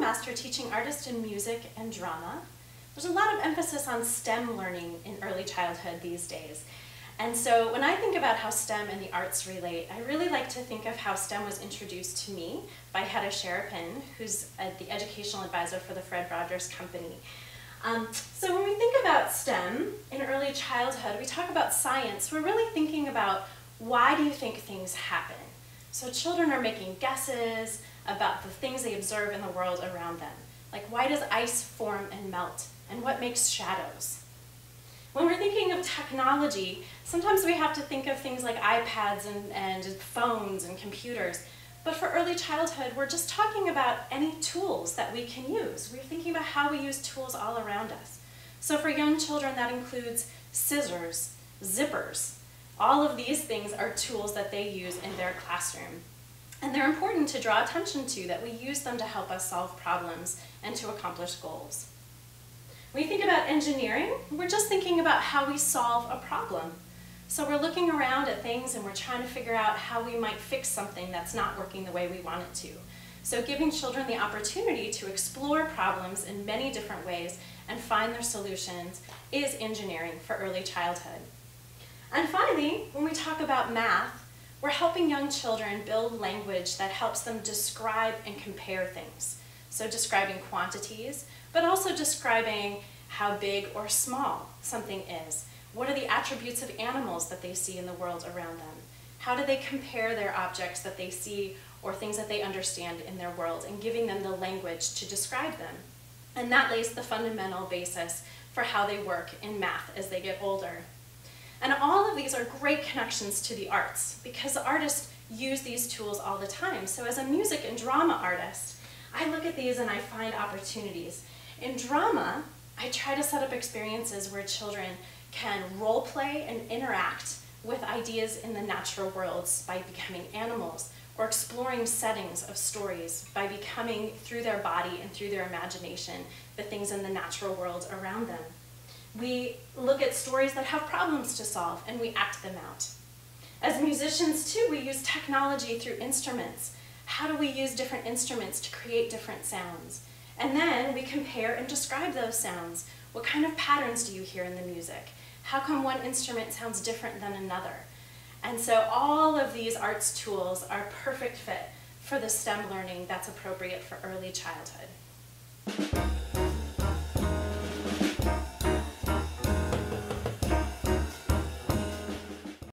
master teaching artist in music and drama. There's a lot of emphasis on STEM learning in early childhood these days. And so when I think about how STEM and the arts relate, I really like to think of how STEM was introduced to me by Hedda Sharapin, who's the educational advisor for the Fred Rogers Company. So when we think about STEM in early childhood, we talk about science, we're really thinking about why do you think things happen? So children are making guesses about the things they observe in the world around them. Like, why does ice form and melt? And what makes shadows? When we're thinking of technology, sometimes we have to think of things like iPads and phones and computers. But for early childhood, we're just talking about any tools that we can use. We're thinking about how we use tools all around us. So for young children, that includes scissors, zippers. All of these things are tools that they use in their classroom. And they're important to draw attention to, that we use them to help us solve problems and to accomplish goals. When you think about engineering, we're just thinking about how we solve a problem. So we're looking around at things and we're trying to figure out how we might fix something that's not working the way we want it to. So giving children the opportunity to explore problems in many different ways and find their solutions is engineering for early childhood. And finally, when we talk about math, we're helping young children build language that helps them describe and compare things. So describing quantities, but also describing how big or small something is. What are the attributes of animals that they see in the world around them? How do they compare their objects that they see or things that they understand in their world, and giving them the language to describe them. And that lays the fundamental basis for how they work in math as they get older. And all of these are great connections to the arts, because artists use these tools all the time. So as a music and drama artist, I look at these and I find opportunities. In drama, I try to set up experiences where children can role play and interact with ideas in the natural worlds by becoming animals, or exploring settings of stories by becoming, through their body and through their imagination, the things in the natural world around them. We look at stories that have problems to solve and we act them out. As musicians too, we use technology through instruments. How do we use different instruments to create different sounds? And then we compare and describe those sounds. What kind of patterns do you hear in the music? How come one instrument sounds different than another? And so all of these arts tools are a perfect fit for the STEM learning that's appropriate for early childhood.